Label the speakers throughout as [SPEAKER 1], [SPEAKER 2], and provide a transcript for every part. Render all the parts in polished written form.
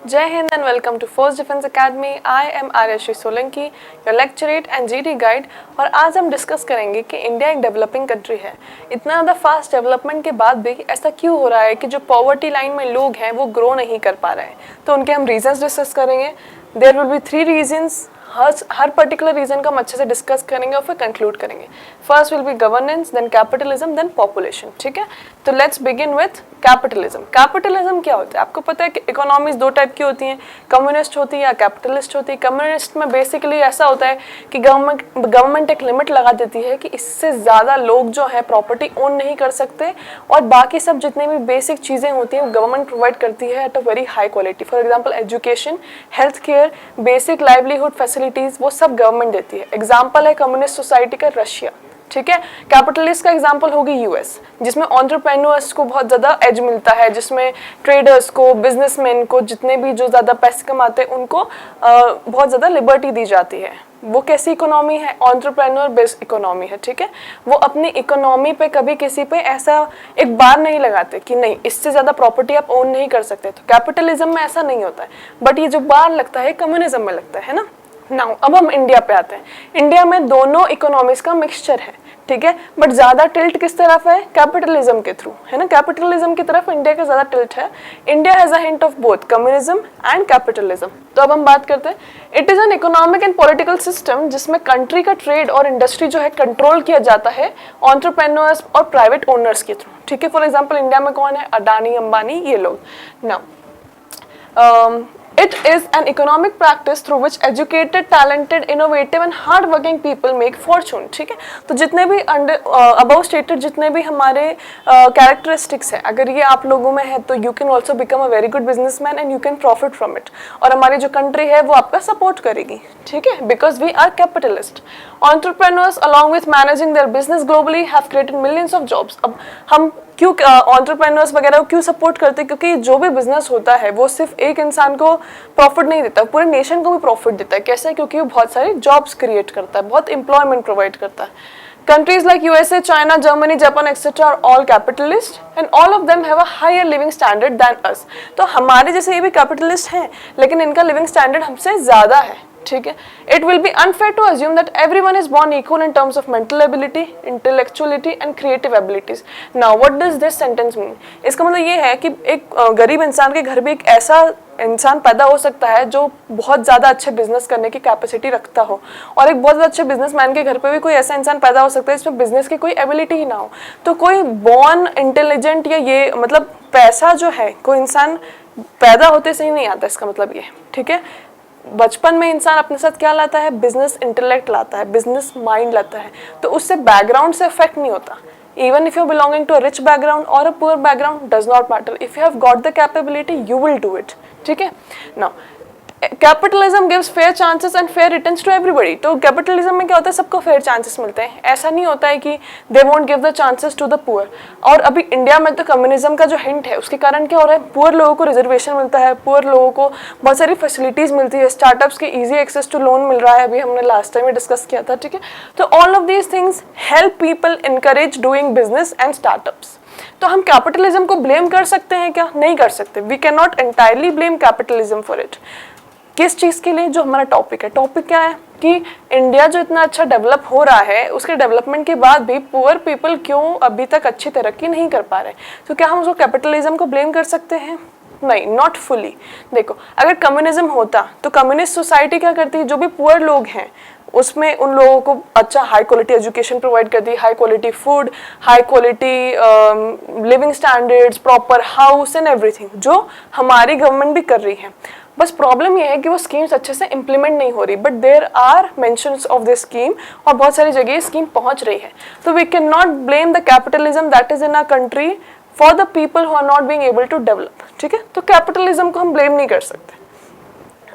[SPEAKER 1] Jai Hind and welcome to Force Defense Academy. I am आर्यश्री Solanki, your lecturate and GD guide. और आज हम discuss करेंगे कि India एक डेवलपिंग कंट्री है. इतना ज़्यादा फास्ट डेवलपमेंट के बाद भी ऐसा क्यों हो रहा है कि जो पॉवर्टी लाइन में लोग हैं वो ग्रो नहीं कर पा रहे हैं. तो उनके हम रीजंस डिस्कस करेंगे. There will be 3 reasons. हर पर्टिकुलर रीजन को हम अच्छे से डिस्कस करेंगे और फिर कंक्लूड करेंगे. First will be governance, then capitalism, then population. ठीक है, तो let's begin with capitalism. Capitalism क्या होता है? आपको पता है कि इकोनॉमीज दो टाइप की होती हैं, कम्युनिस्ट होती है या कैपिटलिस्ट होती है. कम्युनिस्ट में बेसिकली ऐसा होता है कि गवर्नमेंट एक लिमिट लगा देती है कि इससे ज़्यादा लोग जो है प्रॉपर्टी ओन नहीं कर सकते और बाकी सब जितने भी बेसिक चीज़ें होती हैं वो गवर्नमेंट प्रोवाइड करती है at a very high quality. For example education, health care, basic livelihood facilities वो सब गवर्नमेंट देती है. एग्जाम्पल है कम्युनिस्ट सोसाइटी का रशिया. ठीक है, कैपिटलिस्ट का एग्जांपल होगी यूएस, जिसमें एंटरप्रेन्योर्स को बहुत ज़्यादा एज मिलता है, जिसमें ट्रेडर्स को, बिजनेसमैन को, जितने भी जो ज़्यादा पैसे कमाते हैं उनको बहुत ज़्यादा लिबर्टी दी जाती है. वो कैसी इकोनॉमी है? एंटरप्रेन्योर बेस्ड इकोनॉमी है. ठीक है, वो अपनी इकोनॉमी पे कभी किसी पे ऐसा एक बार नहीं लगाते कि नहीं इससे ज़्यादा प्रॉपर्टी आप ओन नहीं कर सकते. तो कैपिटलिज्म में ऐसा नहीं होता है, बट ये जो बार लगता है कम्युनिज्म में लगता है ना. नाउ अब हम इंडिया पे आते हैं. इंडिया में दोनों इकोनॉमीज का मिक्सचर है. ठीक है, बट ज़्यादा टिल्ट किस तरफ है? कैपिटलिज्म के थ्रू, है ना. कैपिटलिज्म की तरफ इंडिया का ज़्यादा टिल्ट है. India has a hint of both communism and capitalism. तो अब हम बात करते हैं. It is an economic and political system जिसमें कंट्री का ट्रेड और इंडस्ट्री जो है कंट्रोल किया जाता है एंटरप्रेन्योर्स और प्राइवेट ओनर्स के थ्रू. ठीक है, फॉर एग्जाम्पल इंडिया में कौन है? अडानी, अंबानी, ये लोग. Now it is an economic practice through which educated, talented, innovative and hard-working people make fortune. ठीक है, तो जितने भी above stated जितने भी हमारे characteristics हैं, अगर ये आप लोगों में है तो you can also become a very good businessman and you can profit from it. और हमारी जो country है वो आपका support करेगी. ठीक है, because we are capitalist. Entrepreneurs along with managing their business globally have created millions of jobs. अब हम क्यों एंटरप्रेन्योर्स वगैरह को क्यों सपोर्ट करते हैं? क्योंकि जो भी बिजनेस होता है वो सिर्फ एक इंसान को प्रॉफिट नहीं देता, पूरे नेशन को भी प्रॉफिट देता है. कैसे? क्योंकि वो बहुत सारी जॉब्स क्रिएट करता है, बहुत एम्प्लॉयमेंट प्रोवाइड करता है. Countries like USA, China, Germany, Japan, etc. are all capitalist and all of them have a higher living standard than us. तो हमारे जैसे ये भी कैपिटलिस्ट हैं, लेकिन इनका लिविंग स्टैंडर्ड हमसे ज़्यादा है. ठीक है, it will be unfair to assume that everyone is born equal in terms of mental ability, intellectuality and creative abilities. Now what does this sentence mean? इसका मतलब ये है कि एक गरीब इंसान के घर भी एक ऐसा इंसान पैदा हो सकता है जो बहुत ज़्यादा अच्छे बिजनेस करने की कैपेसिटी रखता हो, और एक बहुत ज़्यादा अच्छे बिजनेसमैन के घर पे भी कोई ऐसा इंसान पैदा हो सकता है जिसमें बिजनेस की कोई एबिलिटी ही ना हो. तो कोई बॉर्न इंटेलिजेंट या ये मतलब पैसा जो है कोई इंसान पैदा होते से ही नहीं आता, इसका मतलब ये. ठीक है, बचपन में इंसान अपने साथ क्या लाता है? बिजनेस इंटेलेक्ट लाता है, बिजनेस माइंड लाता है. तो उससे बैकग्राउंड से इफेक्ट नहीं होता. Even if you're belonging to a rich background or a poor background does not matter. If you have got the capability, you will do it. ठीक है. Now, capitalism gives fair chances and fair returns to everybody. तो capitalism में क्या होता है? सबको fair chances मिलते हैं. ऐसा नहीं होता है कि they won't give the chances to the poor. और अभी इंडिया में तो कम्युनिज्म का जो हिंट है उसके कारण क्या हो रहा है? पुअर लोगों को रिजर्वेशन मिलता है, पुअर लोगों को बहुत सारी फैसिलिटीज़ मिलती है, स्टार्टअप्स की ईजी एक्सेस टू लोन मिल रहा है, अभी हमने लास्ट टाइम में डिस्कस किया था. ठीक है, तो all of these things help people encourage doing business and startups. तो हम कैपिटलिज्म को ब्लेम कर सकते हैं क्या? नहीं कर सकते. We can not entirely blame capitalism for it. किस चीज़ के लिए? जो हमारा टॉपिक है. टॉपिक क्या है कि इंडिया जो इतना अच्छा डेवलप हो रहा है उसके डेवलपमेंट के बाद भी पुअर पीपल क्यों अभी तक अच्छी तरक्की नहीं कर पा रहे. तो क्या हम उसको कैपिटलिज्म को ब्लेम कर सकते हैं? नहीं, नॉट फुली. देखो, अगर कम्युनिज्म होता तो कम्युनिस्ट सोसाइटी क्या करती है? जो भी पुअर लोग हैं उसमें उन लोगों को अच्छा हाई क्वालिटी एजुकेशन प्रोवाइड करती है, high quality food, high quality living standards, proper house and everything, जो हमारी गवर्नमेंट भी कर रही है. बस प्रॉब्लम यह है कि वो स्कीम्स अच्छे से इम्प्लीमेंट नहीं हो रही. But there are mentions of this scheme और बहुत सारी जगह ये स्कीम पहुंच रही है. तो we can not blame the capitalism that is in a country for the people who are not being able to develop. ठीक है, तो कैपिटलिज्म को हम ब्लेम नहीं कर सकते.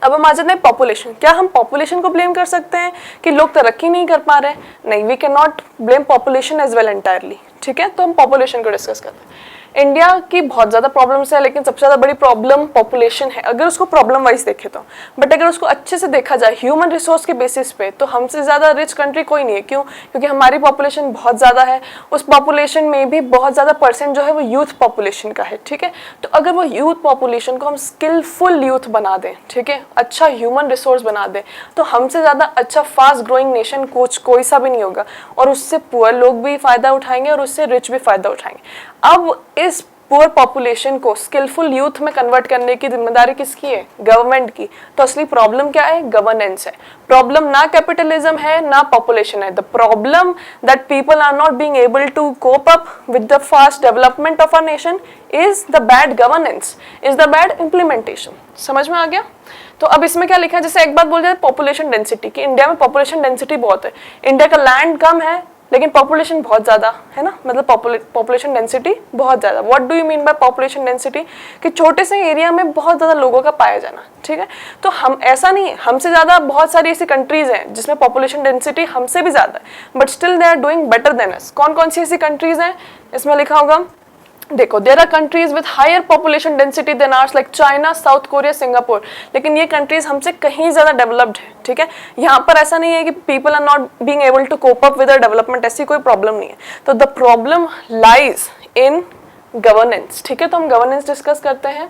[SPEAKER 1] अब हम आ जाते हैं पॉपुलेशन. क्या हम पॉपुलेशन को ब्लेम कर सकते हैं कि लोग तरक्की नहीं कर पा रहे हैं? नहीं, we can not blame population as well entirely. ठीक है, तो हम पॉपुलेशन को डिस्कस करते हैं. इंडिया की बहुत ज़्यादा प्रॉब्लम्स है, लेकिन सबसे ज़्यादा बड़ी प्रॉब्लम पॉपुलेशन है अगर उसको प्रॉब्लम वाइज देखें तो। बट अगर उसको अच्छे से देखा जाए ह्यूमन रिसोर्स के बेसिस पे, तो हमसे ज़्यादा रिच कंट्री कोई नहीं है। क्यों? क्योंकि हमारी पॉपुलेशन बहुत ज़्यादा है, उस पॉपुलेशन में भी बहुत ज़्यादा परसेंट जो है वो यूथ पॉपुलेशन का है, ठीक है। तो अगर वो यूथ पॉपुलेशन को हम स्किलफुल यूथ बना दें, ठीक है, अच्छा ह्यूमन रिसोर्स बना दें, तो हमसे ज़्यादा अच्छा फास्ट ग्रोइंग नेशन कोई सा भी नहीं होगा। और उससे पुअर लोग भी फ़ायदा उठाएंगे और उससे रिच भी फ़ायदा उठाएंगे। अब इस पुअर पॉपुलेशन को स्किलफुल यूथ में कन्वर्ट करने की जिम्मेदारी किसकी है? गवर्नमेंट की। तो असली प्रॉब्लम क्या है? गवर्नेंस है। प्रॉब्लम ना कैपिटलिज्म है ना पॉपुलेशन है। The problem that people are not being able to cope up with the fast development of our nation is the bad governance, is the bad implementation. समझ में आ गया? तो अब इसमें क्या लिखा है, जैसे एक बात बोल जाए पॉपुलेशन डेंसिटी की, इंडिया में पॉपुलेशन डेंसिटी बहुत है। इंडिया का लैंड कम है लेकिन पॉपुलेशन बहुत ज़्यादा है ना, मतलब पॉपुलेशन डेंसिटी बहुत ज़्यादा। What do you mean by population density? कि छोटे से एरिया में बहुत ज़्यादा लोगों का पाया जाना, ठीक है। तो हम ऐसा नहीं है, हमसे ज़्यादा बहुत सारी ऐसी कंट्रीज़ हैं जिसमें पॉपुलेशन डेंसिटी हमसे भी ज़्यादा है, but still they are doing better than us. कौन कौन सी ऐसी कंट्रीज़ हैं? इसमें लिखा होगा, देखो, there are countries with higher population density than ours like China, South Korea, Singapore. लेकिन ये कंट्रीज हमसे कहीं ज्यादा डेवलप्ड है, ठीक है। यहाँ पर ऐसा नहीं है कि people are not being able to cope up with the development, ऐसी कोई प्रॉब्लम नहीं है। तो the problem lies in governance, ठीक है। तो हम गवर्नेंस डिस्कस करते हैं।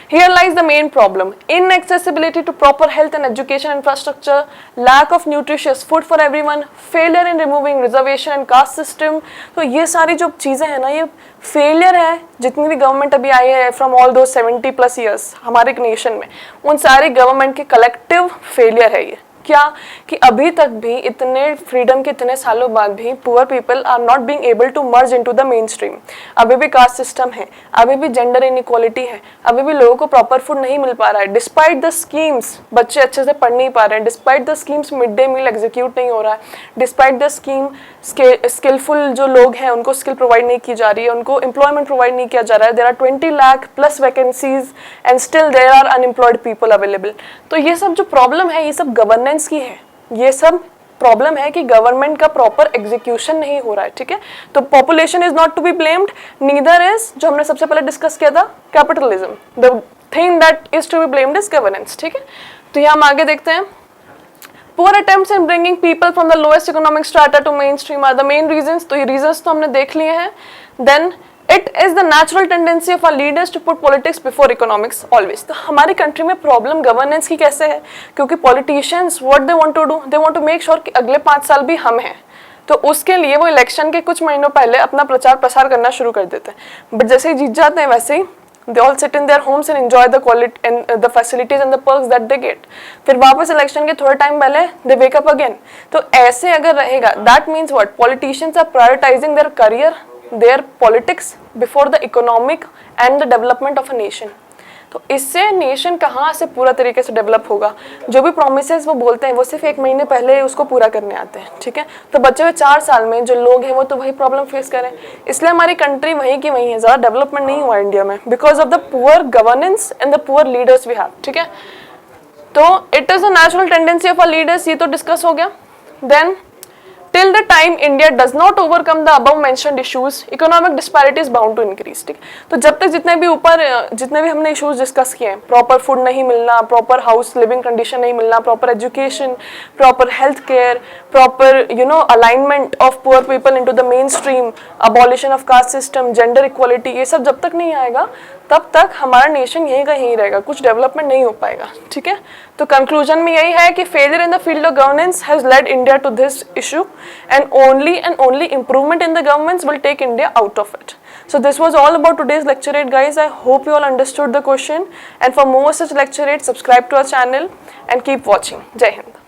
[SPEAKER 1] Here lies the main problem: inaccessibility to proper health and education infrastructure, lack of nutritious food for everyone, failure in removing reservation and caste system। तो ये सारी जो चीज़ें हैं ना, ये फेलियर है। जितनी भी गवर्नमेंट अभी आई है फ्रॉम ऑल दो 70+ ईयर्स हमारे नेशन में, उन सारी गवर्नमेंट के कलेक्टिव फेलियर है ये। क्या? कि अभी तक भी इतने फ्रीडम के इतने सालों बाद भी poor people are not being able to merge into the mainstream. अभी भी कास्ट सिस्टम है, अभी भी जेंडर इनइक्वालिटी है, अभी भी लोगों को प्रॉपर फूड नहीं मिल पा रहा है। डिस्पाइट द स्कीम्स, बच्चे अच्छे से पढ़ नहीं पा रहे हैं। Despite the schemes, mid day meal execute नहीं हो रहा है। डिस्पाइट द स्कीम, स्किलफुल जो लोग हैं उनको स्किल प्रोवाइड नहीं की जा रही है, उनको एम्प्लॉयमेंट प्रोवाइड नहीं किया जा रहा है। There are 20 lakh plus vacancies and still there are unemployed people available. तो ये सब जो प्रॉब्लम है, ये सब गवर्नेंस की है। ये सब प्रॉब्लम है कि गवर्नमेंट का प्रॉपर एग्जीक्यूशन नहीं हो रहा है, ठीक है। तो population is not to be blamed, neither is, जो हमने सबसे पहले डिस्कस किया था, capitalism. The thing that is to be blamed is governance, ठीक है। तो ये हम आगे देखते हैं। Poor attempts in bringing people from the lowest economic strata to mainstream are the main reasons। तो ये reasons तो हमने देख लिए हैं। Then it is the natural tendency of our leaders to put politics before economics always। तो हमारी country में प्रॉब्लम गवर्नेंस की कैसे है? क्योंकि politicians what they want to do, they want to make sure कि अगले 5 साल भी हम हैं। तो उसके लिए वो इलेक्शन के कुछ महीनों पहले अपना प्रचार प्रसार करना शुरू कर देते हैं, बट जैसे ही जीत जाते हैं वैसे ही they all sit in their homes and enjoy the quality and the facilities and the perks that they get। फिर वापस इलेक्शन के थोड़े टाइम पहले they wake up again। तो ऐसे अगर रहेगा, that means what? Politicians are prioritizing their career, their politics before the economic and the development of a nation। तो इससे नेशन कहाँ से पूरा तरीके से डेवलप होगा? जो भी प्रोमिसेस वो बोलते हैं वो सिर्फ 1 महीने पहले उसको पूरा करने आते हैं, ठीक है। तो बचे हुए 4 साल में जो लोग हैं वो तो वही प्रॉब्लम फेस करें। इसलिए हमारी कंट्री वहीं की वहीं है, ज़्यादा डेवलपमेंट नहीं हुआ इंडिया में, because of the poor governance and the poor leaders we have, ठीक है। तो it is a natural tendency of our leaders, ये तो डिस्कस हो गया। Then Till the time India does not overcome the above mentioned issues, economic disparity is bound to increase। ठीक, तो जब तक जितने भी हमने इश्यूज डिस्कस किए हैं, प्रॉपर फूड नहीं मिलना, प्रॉपर हाउस लिविंग कंडीशन नहीं मिलना, proper education, proper health care, proper alignment of poor people into the main stream, abolition of caste system, gender equality, ये सब जब तक नहीं आएगा तब तक हमारा नेशन यहीं का यहीं रहेगा, कुछ डेवलपमेंट नहीं हो पाएगा, ठीक है। तो कंक्लूजन में यही है कि failure in the field of governance has led India to this issue and only improvement in the governments will take India out of it। So this was all about today's lecture 8 guys। I hope you all understood the question, and for more such lecture 8 subscribe to our channel and keep watching। Jai Hind।